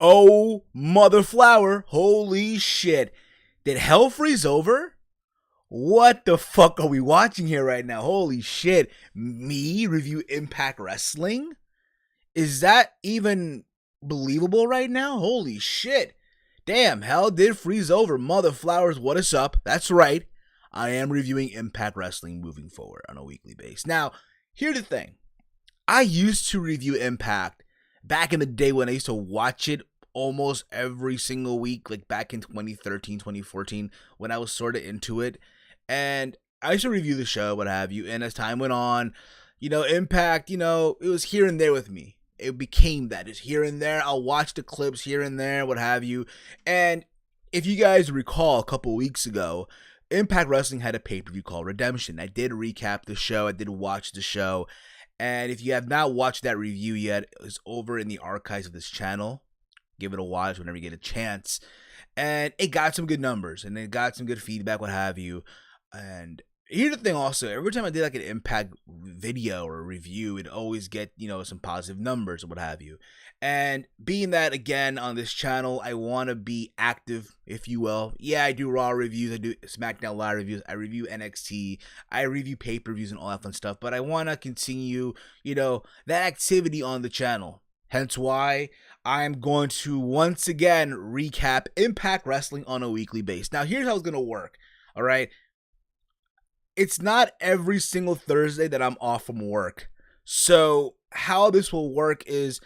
Oh, mother flower. Holy shit. Did hell freeze over? What the fuck are we watching here right now? Holy shit. Me review Impact Wrestling? Is that even believable right now? Holy shit. Damn, hell did freeze over. Mother flowers, what is up? That's right. I am reviewing Impact Wrestling moving forward on a weekly basis. Now, here's the thing. I used to review Impact back in the day when I used to watch it almost every single week, like back in 2013, 2014, when I was sort of into it. And I used to review the show, what have you. And as time went on, Impact, it was here and there with me. It became that. It's here and there. I'll watch the clips here and there, what have you. And if you guys recall, a couple weeks ago, Impact Wrestling had a pay-per-view called Redemption. I did recap the show. I did watch the show. And if you have not watched that review yet, it's over in the archives of this channel. Give it a watch whenever you get a chance. And it got some good numbers. And it got some good feedback, what have you. And here's the thing also. Every time I did like an Impact video or review, it'd always get, some positive numbers or what have you. And being that, again, on this channel, I want to be active, if you will. Yeah, I do Raw reviews. I do SmackDown Live reviews. I review NXT. I review pay-per-views and all that fun stuff. But I want to continue, that activity on the channel. Hence why I'm going to once again recap Impact Wrestling on a weekly basis. Now, here's how it's going to work. All right. It's not every single Thursday that I'm off from work. So how this will work is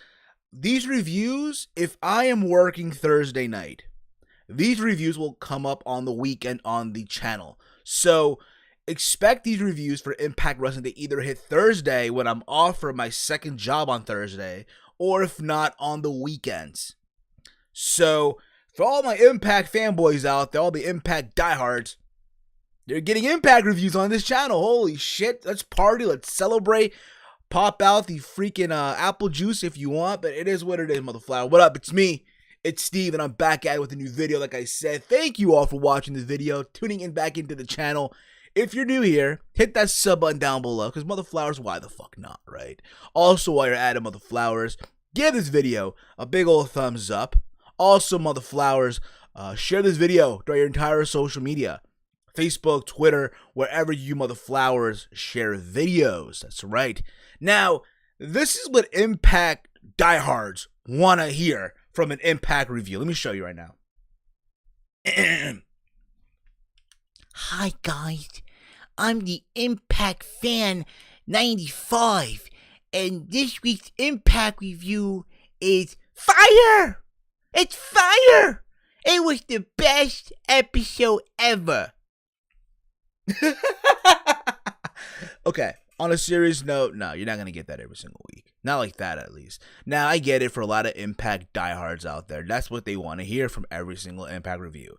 these reviews, if I am working Thursday night, these reviews will come up on the weekend on the channel. So expect these reviews for Impact Wrestling to either hit Thursday when I'm off for my second job on Thursday, or if not, on the weekends. So for all my Impact fanboys out there, all the Impact diehards, they're getting Impact reviews on this channel. Holy shit, let's party, let's celebrate. Pop out the freaking apple juice if you want, but it is what it is, motherflower. What up? It's me. It's Steve, and I'm back at it with a new video. Like I said, thank you all for watching this video, tuning in back into the channel. If you're new here, hit that sub button down below, because motherflowers, why the fuck not, right? Also, while you're at it, motherflowers, give this video a big old thumbs up. Also, motherflowers, share this video throughout your entire social media. Facebook, Twitter, wherever you motherflowers share videos. That's right. Now, this is what Impact diehards want to hear from an Impact review. Let me show you right now. Hi guys, I'm the Impact Fan 95, and this week's Impact review is fire! It's fire! It was the best episode ever. Okay, on a serious note, no, you're not going to get that every single week. Not like that, at least. Now, I get it for a lot of Impact diehards out there. That's what they want to hear from every single Impact review.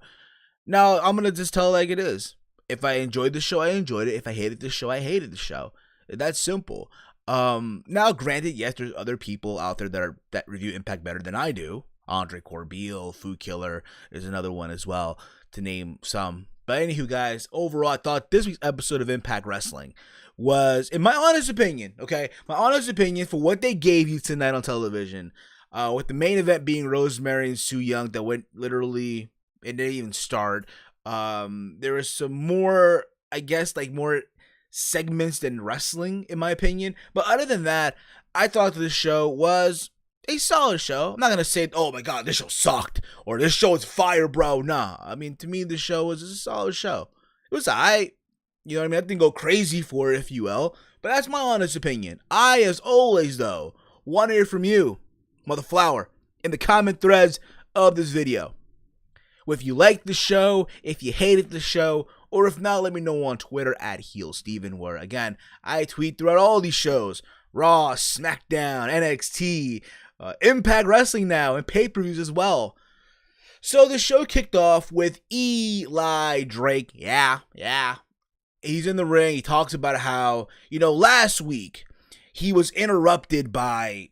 Now, I'm going to just tell it like it is. If I enjoyed the show, I enjoyed it. If I hated the show, I hated the show. That's simple. Now, granted, yes, there's other people out there that review Impact better than I do. Andre Corbeil, Food Killer is another one as well, to name some. But anywho, guys, overall, I thought this week's episode of Impact Wrestling was, in my honest opinion, okay, my honest opinion for what they gave you tonight on television, with the main event being Rosemary and Su Yung that went literally, it didn't even start. There was some more, I guess, like more segments than wrestling, in my opinion. But other than that, I thought this show was a solid show. I'm not going to say, oh my God, this show sucked, or this show is fire, bro. Nah, I mean, to me, this show was a solid show. It was alright. You know what I mean? I didn't go crazy for it, if you will. But that's my honest opinion. I, as always, though, want to hear from you, motherflower, in the comment threads of this video. If you liked the show, if you hated the show, or if not, let me know on Twitter at HeelSteven, where, again, I tweet throughout all these shows. Raw, SmackDown, NXT, Impact Wrestling now, and pay-per-views as well. So the show kicked off with Eli Drake. Yeah. He's in the ring. He talks about how, last week he was interrupted by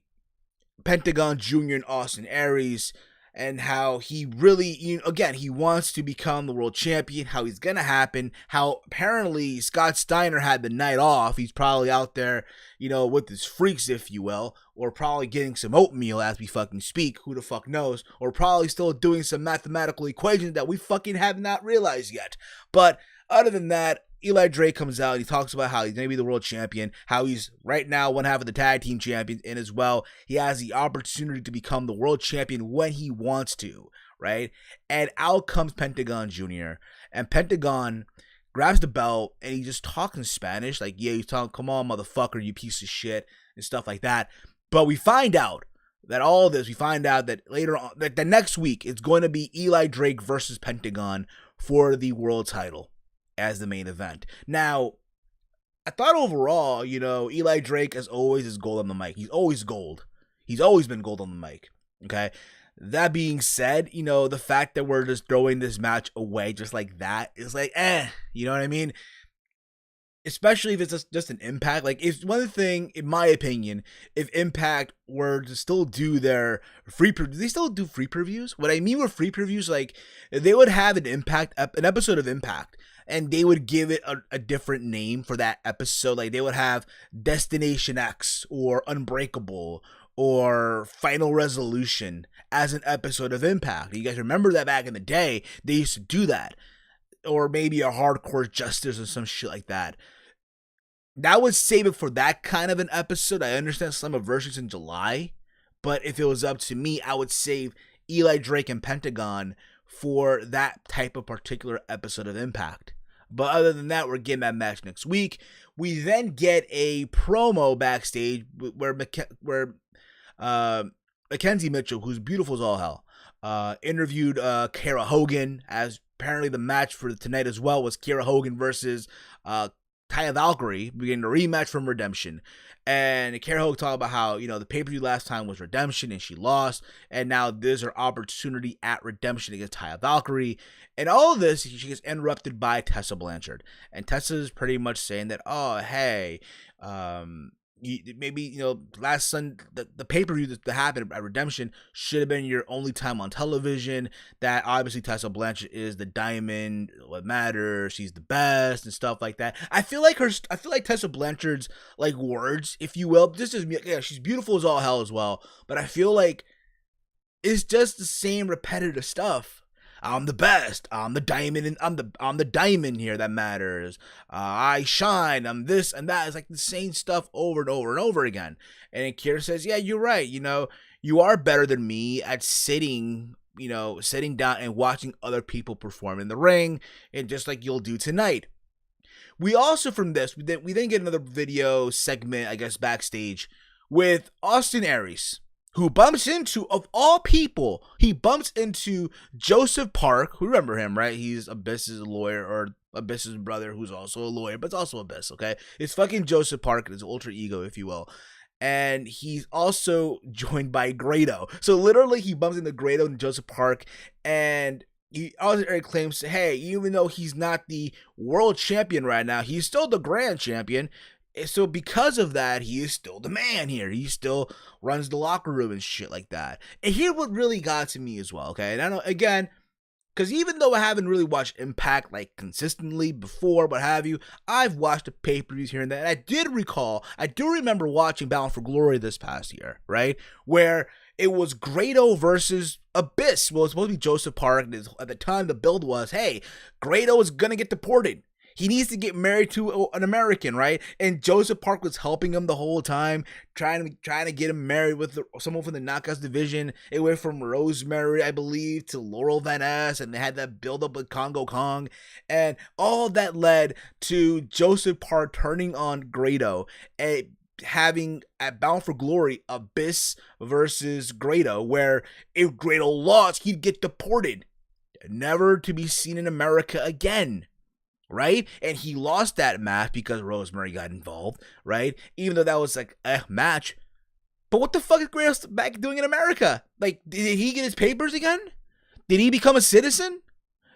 Pentagon Jr. and Austin Aries and how he really, again, he wants to become the world champion, how he's going to happen, how apparently Scott Steiner had the night off. He's probably out there, with his freaks, if you will, or probably getting some oatmeal as we fucking speak. Who the fuck knows? Or probably still doing some mathematical equations that we fucking have not realized yet. But other than that, Eli Drake comes out and he talks about how he's going to be the world champion, how he's right now one half of the tag team champions, and as well, he has the opportunity to become the world champion when he wants to, right? And out comes Pentagon Jr., and Pentagon grabs the belt and he just talks in Spanish, like, yeah, he's talking, come on, motherfucker, you piece of shit, and stuff like that. But we find out that later on, that the next week, it's going to be Eli Drake versus Pentagon for the world title as the main event. Now, I thought overall, Eli Drake, as always, is gold on the mic. He's always gold. He's always been gold on the mic. Okay? That being said, the fact that we're just throwing this match away just like that is like, you know what I mean? Especially if it's just an Impact. Like, if one thing, in my opinion, if Impact were to still do their free previews, they still do free previews? What I mean with free previews, like, they would have an episode of Impact, and they would give it a different name for that episode. Like, they would have Destination X or Unbreakable or Final Resolution as an episode of Impact. You guys remember that back in the day, they used to do that. Or maybe a Hardcore Justice or some shit like that. That would save it for that kind of an episode. I understand some of versions in July, but if it was up to me, I would save Eli Drake and Pentagon for that type of particular episode of Impact. But other than that, we're getting that match next week. We then get a promo backstage where Mackenzie Mitchell, who's beautiful as all hell, interviewed Kara Hogan, as apparently the match for tonight as well was Kara Hogan versus Taya Valkyrie, beginning a rematch from Redemption. And Kara Hogan talked about how, the pay-per-view last time was Redemption and she lost, and now there's her opportunity at Redemption against Taya Valkyrie. And all of this, she gets interrupted by Tessa Blanchard. And Tessa's pretty much saying that, oh, hey, maybe, last Sunday, the pay-per-view that happened at Redemption should have been your only time on television. That obviously Tessa Blanchard is the diamond, what matters, she's the best and stuff like that. I feel like Tessa Blanchard's like words, if you will, just as, yeah, she's beautiful as all hell as well, but I feel like it's just the same repetitive stuff. I'm the best. I'm the diamond, and I'm the diamond here that matters. I shine. I'm this and that. It's like the same stuff over and over and over again. And then Kira says, "Yeah, you're right. You are better than me at sitting down and watching other people perform in the ring, and just like you'll do tonight." We also, from this, we then get another video segment, I guess, backstage with Austin Aries, who bumps into, of all people, Joseph Park, who, remember him, right? He's Abyss's lawyer, or Abyss's brother, who's also a lawyer, but it's also Abyss, okay? It's fucking Joseph Park, his alter ego, if you will. And he's also joined by Grado. So literally, he bumps into Grado and Joseph Park, and he also claims, hey, even though he's not the world champion right now, he's still the grand champion. So because of that, he is still the man here. He still runs the locker room and shit like that. And here's what really got to me as well, okay? And I know, again, because even though I haven't really watched Impact like consistently before, what have you, I've watched the pay-per-views here and there. And I do remember watching Bound for Glory this past year, right? Where it was Grado versus Abyss. Well, it's supposed to be Joseph Park. And at the time, the build was, hey, Grado is going to get deported. He needs to get married to an American, right? And Joseph Park was helping him the whole time, trying to get him married with someone from the Knockouts division. It went from Rosemary, I believe, to Laurel Van Ness, and they had that build up with Congo Kong. And all that led to Joseph Park turning on Grado and having, at Bound for Glory, Abyss versus Grado, where if Grado lost, he'd get deported, never to be seen in America again. Right? And he lost that match because Rosemary got involved, right? Even though that was like a match. But what the fuck is Grado back doing in America? Like, did he get his papers again? Did he become a citizen?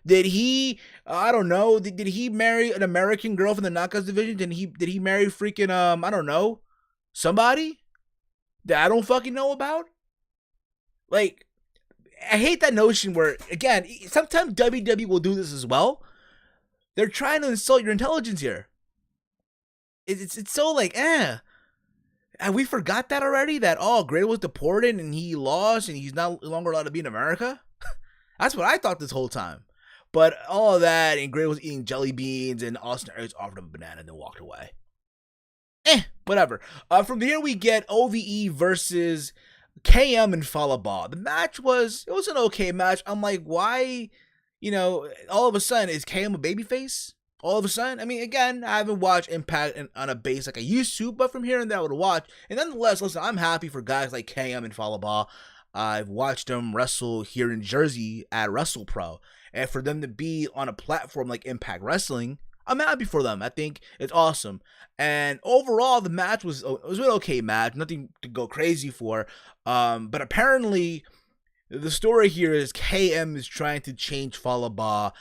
Did he, I don't know, did he marry an American girl from the Knockouts division? Did he marry freaking, I don't know, somebody that I don't fucking know about? Like, I hate that notion where, again, sometimes WWE will do this as well. They're trying to insult your intelligence here. It's so like, and we forgot that already? That, Gray was deported and he lost and he's no longer allowed to be in America? That's what I thought this whole time. But all of that, and Gray was eating jelly beans, and Austin Aries offered him a banana and then walked away. Whatever. From here we get OVE versus KM and Falaba. The match was an okay match. I'm like, why, all of a sudden, is KM a babyface? All of a sudden? I mean, again, I haven't watched Impact on a base like I used to, but from here and there I would watch. And nonetheless, listen, I'm happy for guys like KM and Falaba. I've watched them wrestle here in Jersey at WrestlePro. And for them to be on a platform like Impact Wrestling, I'm happy for them. I think it's awesome. And overall, the match was an okay match. Nothing to go crazy for. But apparently, the story here is KM is trying to change Falaba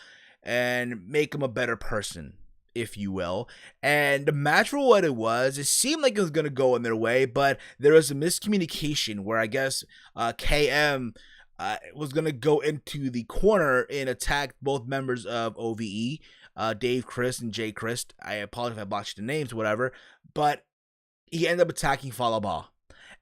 and make him a better person, if you will. And the match, for what it seemed like it was going to go in their way, but there was a miscommunication where I guess KM was going to go into the corner and attack both members of OVE, Dave Chris and Jay Chris. I apologize if I botched the names or whatever, but he ended up attacking Falaba.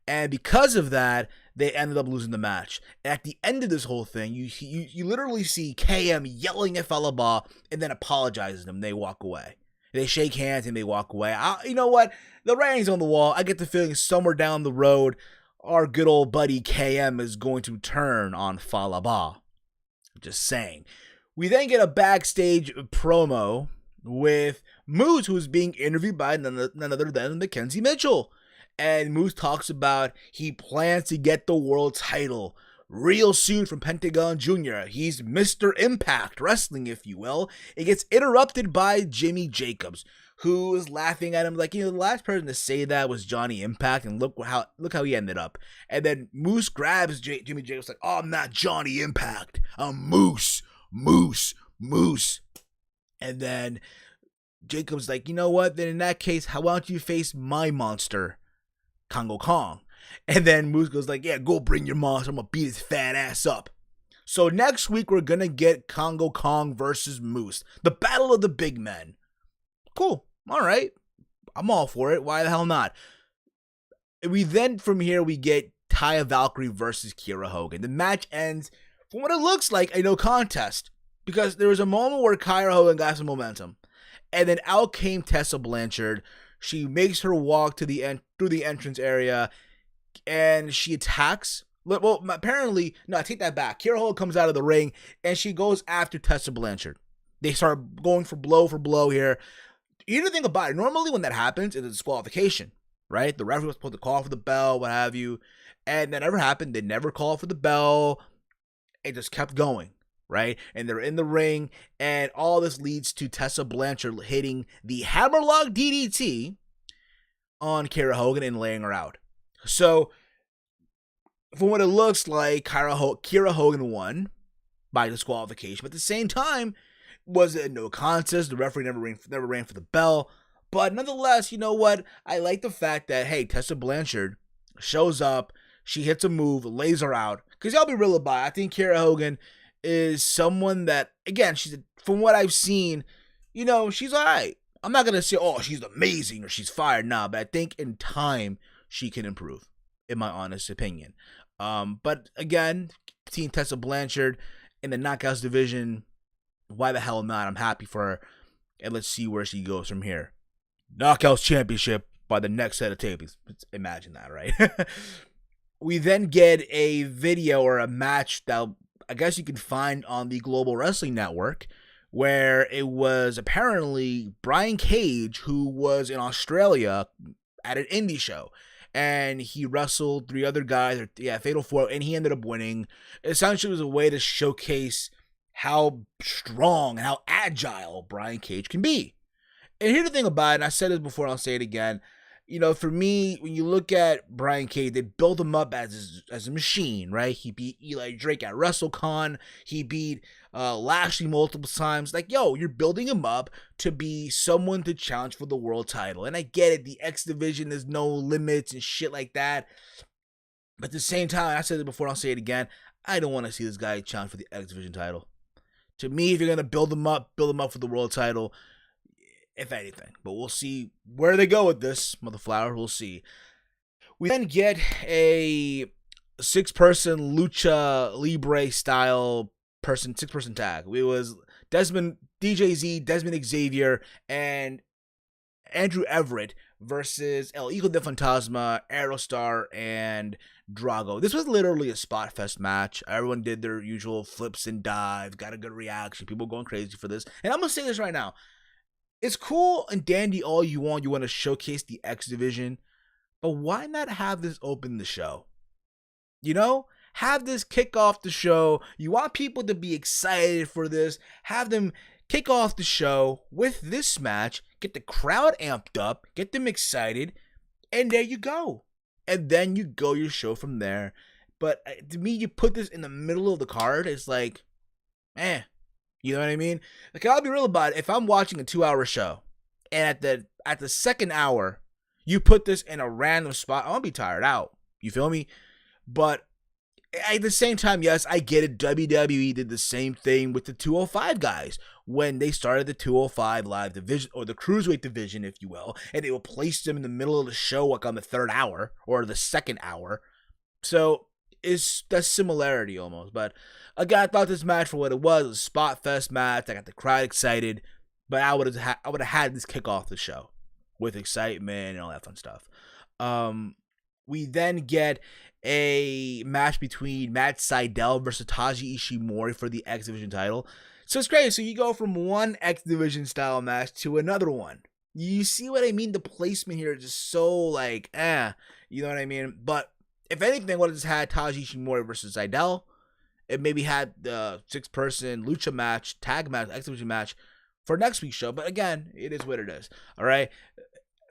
And because of that, they ended up losing the match. And at the end of this whole thing, you literally see KM yelling at Falaba and then apologizing to them. They walk away. They shake hands and they walk away. You know what? The writing's on the wall. I get the feeling somewhere down the road, our good old buddy KM is going to turn on Falaba. I'm just saying. We then get a backstage promo with Moose, who's being interviewed by none other than Mackenzie Mitchell. And Moose talks about he plans to get the world title real soon from Pentagon Jr. He's Mr. Impact Wrestling, if you will. It gets interrupted by Jimmy Jacobs, who is laughing at him like, the last person to say that was Johnny Impact, and look how he ended up. And then Moose grabs Jimmy Jacobs like, I'm not Johnny Impact. I'm Moose. And then Jacobs like, you know what? Then in that case, why don't you face my monster, Congo Kong? And then Moose goes like, yeah, go bring your monster. I'm going to beat his fat ass up. So next week, we're going to get Congo Kong versus Moose. The battle of the big men. Cool. All right. I'm all for it. Why the hell not? From here, we get Taya Valkyrie versus Kiera Hogan. The match ends, from what it looks like, a no contest. Because there was a moment where Kiera Hogan got some momentum. And then out came Tessa Blanchard. She makes her walk to through the entrance area, and she attacks. Well, apparently, no, I take that back. Kiera Hogan comes out of the ring, and she goes after Tessa Blanchard. They start going for blow here. You need to think about it. Normally, when that happens, it's a disqualification, right? The referee was supposed to call for the bell, what have you, and that never happened. They never called for the bell. It just kept going. Right? And they're in the ring, and all this leads to Tessa Blanchard hitting the Hammerlock DDT on Kiera Hogan and laying her out. So, from what it looks like, Kiera Hogan won by disqualification, but at the same time, was it no contest? The referee never ran for the bell. But nonetheless, you know what? I like the fact that, hey, Tessa Blanchard shows up, she hits a move, lays her out. Because I'll be real about it, I think Kiera Hogan is someone that, again, from what I've seen, she's all right. I'm not going to say, she's amazing or she's fired. Nah, but I think in time, she can improve, in my honest opinion. But again, Team Tessa Blanchard in the Knockouts division, why the hell not? I'm happy for her. And let's see where she goes from here. Knockouts Championship by the next set of tapings. Imagine that, right? We then get a video or a match that I guess you can find on the Global Wrestling Network, where it was apparently Brian Cage, who was in Australia at an indie show, and he wrestled 3 other guys, Fatal 4, and he ended up winning. Essentially, it was a way to showcase how strong and how agile Brian Cage can be. And here's the thing about it, and I said this before, and I'll say it again. For me, when you look at Brian Cage, they build him up as a machine, right? He beat Eli Drake at WrestleCon. He beat Lashley multiple times. Like, you're building him up to be someone to challenge for the world title. And I get it. The X Division, there's no limits and shit like that. But at the same time, I said it before, I'll say it again. I don't want to see this guy challenge for the X Division title. To me, if you're going to build him up for the world title, if anything. But we'll see where they go with this, Mother Flower. We'll see. We then get a 6-person Lucha Libre style 6-person tag. It was DJZ, Desmond Xavier, and Andrew Everett versus El Hijo de Fantasma, Aerostar, and Drago. This was literally a spot fest match. Everyone did their usual flips and dives, got a good reaction. People going crazy for this. And I'm going to say this right now. It's cool and dandy all you want. You want to showcase the X Division. But why not have this open the show? You know? Have this kick off the show. You want people to be excited for this. Have them kick off the show with this match. Get the crowd amped up. Get them excited. And there you go. And then you go your show from there. But to me, you put this in the middle of the card. It's like, you know what I mean? Like, I'll be real about it. If I'm watching a 2-hour show, and at the second hour, you put this in a random spot, I'm gonna be tired out. You feel me? But at the same time, yes, I get it. WWE did the same thing with the 205 guys when they started the 205 live division, or the cruiserweight division, if you will, and they will place them in the middle of the show, like on the third hour or the second hour. So it's that similarity almost. But again, I thought this match for what it was a spot fest match. I got the crowd excited, but I would have had this kick off the show with excitement and all that fun stuff. We then get a match between Matt Sydal versus Taiji Ishimori for the X Division title. So it's great. So you go from one X Division style match to another one. You see what I mean? The placement here is just so like, you know what I mean? But if anything, what it just had Taiji Ishimori versus Sydal. It maybe had the 6-person lucha match, tag match, X Division match for next week's show. But again, it is what it is. All right.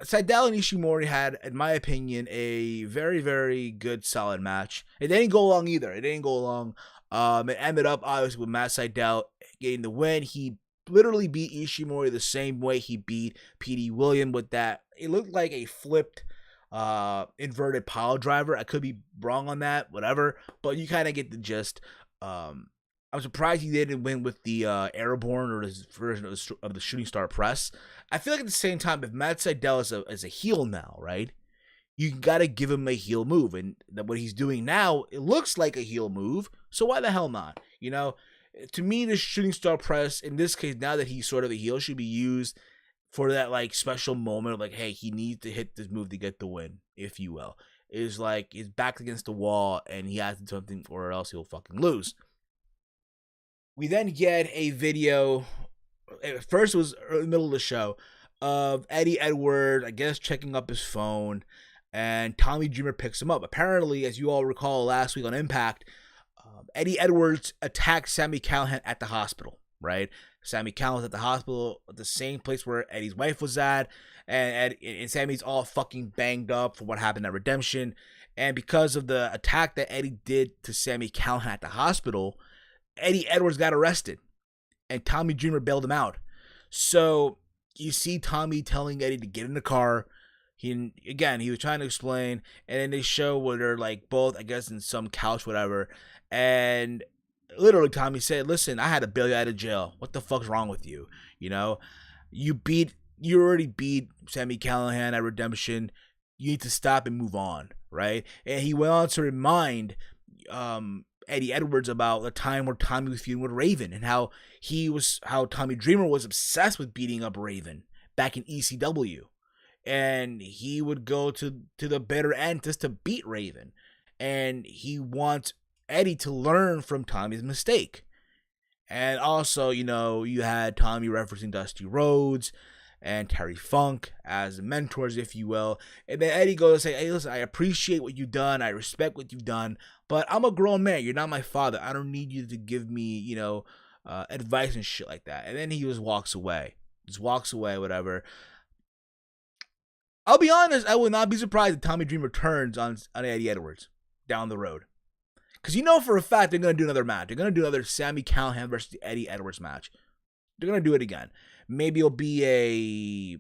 Sydal and Ishimori had, in my opinion, a very, very good, solid match. It didn't go long either. It ended up, obviously, with Matt Sydal getting the win. He literally beat Ishimori the same way he beat P.D. Williams with that. It looked like a flipped inverted pile driver. I could be wrong on that, whatever. But you kind of get the gist. I'm surprised he didn't win with the Airborne or his version of the Shooting Star Press. I feel like at the same time, if Matt Sydal is a heel now, right? You gotta give him a heel move, and what he's doing now, it looks like a heel move. So why the hell not? You know, to me, the Shooting Star Press in this case, now that he's sort of a heel, should be used for that like special moment of like, hey, he needs to hit this move to get the win, if you will. It's like his back against the wall, and he has to do something, or else he'll fucking lose. We then get a video. First, it was in the middle of the show of Eddie Edwards, I guess, checking up his phone, and Tommy Dreamer picks him up. Apparently, as you all recall last week on Impact, Eddie Edwards attacked Sami Callihan at the hospital, right? Sami Callihan was at the hospital, at the same place where Eddie's wife was at, and Sami's all fucking banged up for what happened at Redemption. And because of the attack that Eddie did to Sami Callihan at the hospital, Eddie Edwards got arrested, and Tommy Dreamer bailed him out. So you see Tommy telling Eddie to get in the car. He was trying to explain, and then they show where they're like both, I guess, in some couch, whatever. And literally, Tommy said, "Listen, I had to bail you out of jail. What the fuck's wrong with you? You know, you already beat Sami Callihan at Redemption. You need to stop and move on, right?" And he went on to remind Eddie Edwards about the time where Tommy was feuding with Raven, and how Tommy Dreamer was obsessed with beating up Raven back in ECW, and he would go to the bitter end just to beat Raven, and he wants Eddie to learn from Tommy's mistake. And also, you know, you had Tommy referencing Dusty Rhodes and Terry Funk as mentors, if you will. And then Eddie goes and say, "Hey, listen, I appreciate what you've done. I respect what you've done, but I'm a grown man. You're not my father. I don't need you to give me, you know, advice and shit like that." And then he just walks away. Whatever. I'll be honest, I would not be surprised if Tommy Dreamer turns on Eddie Edwards down the road. Because you know for a fact they're going to do another match. They're going to do another Sami Callihan versus Eddie Edwards match. They're going to do it again. Maybe it'll be a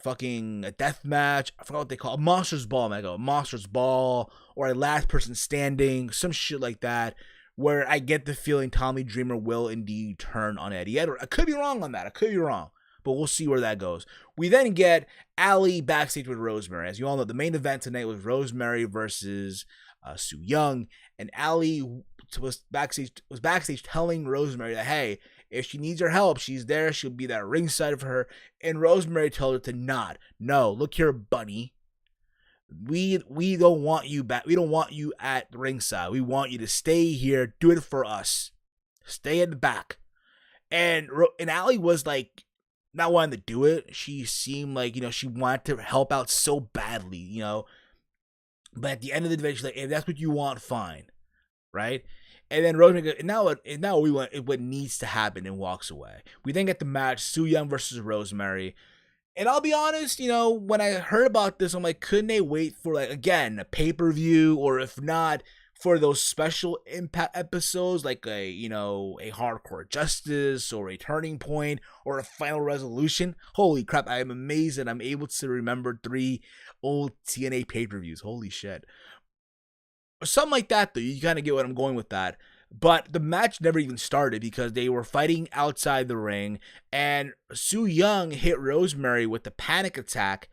fucking a death match. I forgot what they call it. A Monsters Ball, man. I go, Monsters Ball, or a last person standing, some shit like that, where I get the feeling Tommy Dreamer will indeed turn on Eddie Edwards. I could be wrong on that. I could be wrong. But we'll see where that goes. We then get Allie backstage with Rosemary. As you all know, the main event tonight was Rosemary versus Su Yung. And Allie was backstage telling Rosemary that, hey, if she needs her help, she's there. She'll be there ringside for her. And Rosemary told her to not. No, look here, bunny. We don't want you back. We don't want you at ringside. We want you to stay here. Do it for us. Stay in the back. And Allie was like not wanting to do it. She seemed like, she wanted to help out so badly, But at the end of the day, she's like, if that's what you want, fine. Right? And then Rosemary goes, now we want what needs to happen, and walks away. We then get the match, Su Yung versus Rosemary. And I'll be honest, when I heard about this, I'm like, couldn't they wait for, like, again, a pay-per-view, or if not, for those special Impact episodes, like a Hardcore Justice, or a Turning Point, or a Final Resolution? Holy crap, I am amazed that I'm able to remember 3 old TNA pay-per-views. Holy shit. Something like that, though. You kind of get what I'm going with that. But the match never even started because they were fighting outside the ring, and Su Yung hit Rosemary with the panic attack,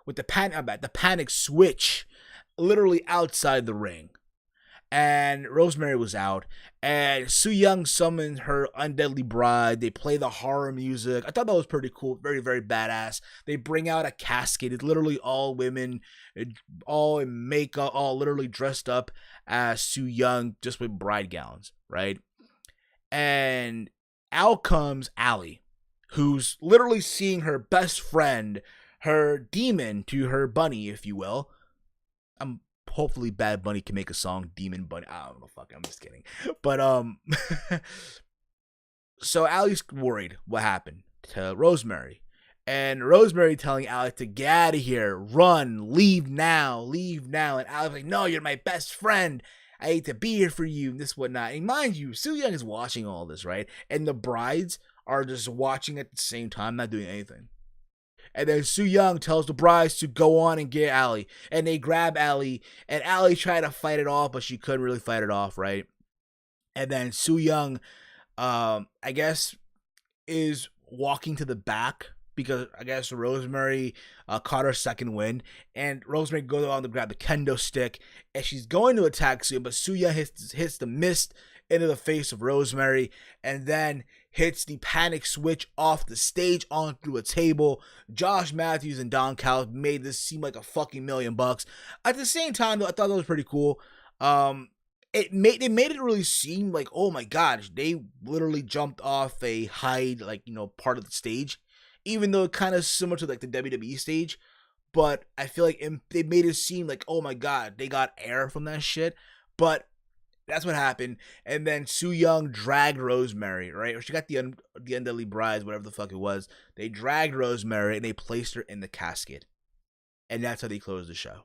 with the panic switch, literally outside the ring. And Rosemary was out, and Su Yung summoned her undeadly bride. They play the horror music. I thought that was pretty cool, very, very badass. They bring out a casket. It's literally all women, all in makeup, all literally dressed up as Su Yung, just with bride gowns, right? And out comes Allie, who's literally seeing her best friend, her demon to her bunny, if you will. Hopefully Bad Bunny can make a song, Demon Bunny. I don't know, fuck, I'm just kidding. But, so Allie's worried what happened to Rosemary. And Rosemary telling Allie to get out of here, run, leave now. And Allie's like, no, you're my best friend. I hate to be here for you, and this, whatnot. And mind you, Su Yung is watching all this, right? And the brides are just watching at the same time, not doing anything. And then Su Yung tells the brides to go on and get Allie. And they grab Allie. And Allie tried to fight it off, but she couldn't really fight it off, right? And then Su Yung, I guess, is walking to the back because I guess Rosemary caught her second win. And Rosemary goes on to grab the kendo stick. And she's going to attack Su Yung, but Su Yung hits the mist into the face of Rosemary. And then hits the panic switch off the stage onto a table. Josh Matthews and Don Callis made this seem like a fucking $1 million. At the same time, though, I thought that was pretty cool. It made it really seem like, oh my gosh, they literally jumped off a high, part of the stage, even though it kind of similar to like the WWE stage. But I feel like they made it seem like, oh my god, they got air from that shit. But that's what happened. And then Su Yung dragged Rosemary, right? Or she got the undeadly brides, whatever the fuck it was. They dragged Rosemary and they placed her in the casket. And that's how they closed the show.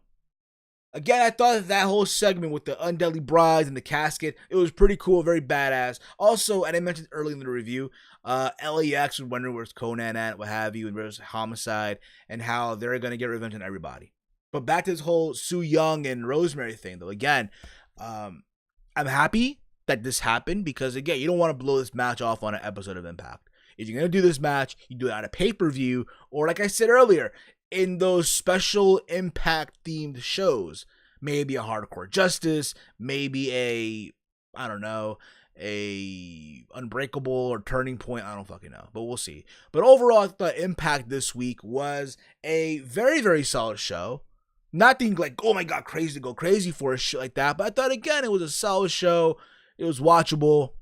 Again, I thought that whole segment with the undeadly brides and the casket, it was pretty cool, very badass. Also, and I mentioned earlier in the review, LAX was wondering where's Conan at, what have you, and where's Homicide, and how they're going to get revenge on everybody. But back to this whole Su Yung and Rosemary thing, though. Again, I'm happy that this happened because, again, you don't want to blow this match off on an episode of Impact. If you're going to do this match, you do it on a pay-per-view, or like I said earlier, in those special Impact-themed shows. Maybe a Hardcore Justice, maybe a Unbreakable or Turning Point. I don't fucking know, but we'll see. But overall, I thought Impact this week was a very, very solid show. Nothing like, oh my god, go crazy for a shit like that. But I thought, again, it was a solid show. It was watchable.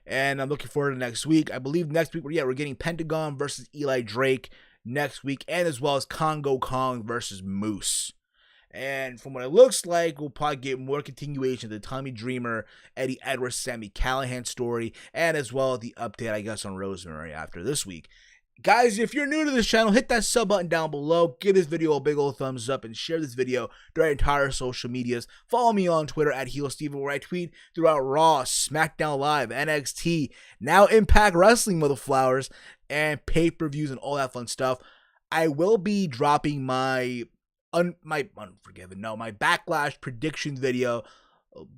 And I'm looking forward to next week. I believe next week, we're getting Pentagon versus Eli Drake next week. And as well as Congo Kong versus Moose. And from what it looks like, we'll probably get more continuation of the Tommy Dreamer, Eddie Edwards, Sami Callihan story. And as well the update, I guess, on Rosemary after this week. Guys, if you're new to this channel, hit that sub button down below. Give this video a big old thumbs up and share this video to our entire social medias. Follow me on Twitter at HeelSteven, where I tweet throughout Raw, SmackDown Live, NXT, now Impact Wrestling, motherflowers, and pay-per-views and all that fun stuff. I will be dropping my backlash predictions video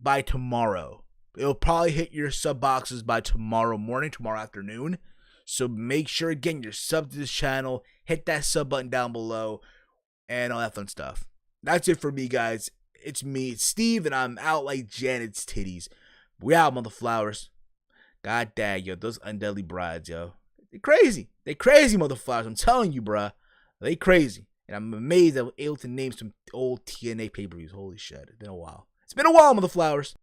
by tomorrow. It'll probably hit your sub boxes by tomorrow morning, tomorrow afternoon. So make sure, again, you're subbed to this channel. Hit that sub button down below and all that fun stuff. That's it for me, guys. It's me, it's Steve, and I'm out like Janet's titties. We out, motherflowers. God dang, yo, those undeadly brides, yo. They crazy. They crazy, motherflowers. I'm telling you, bruh. They crazy. And I'm amazed I was able to name some old TNA pay-per-views. Holy shit. It's been a while. It's been a while, motherflowers.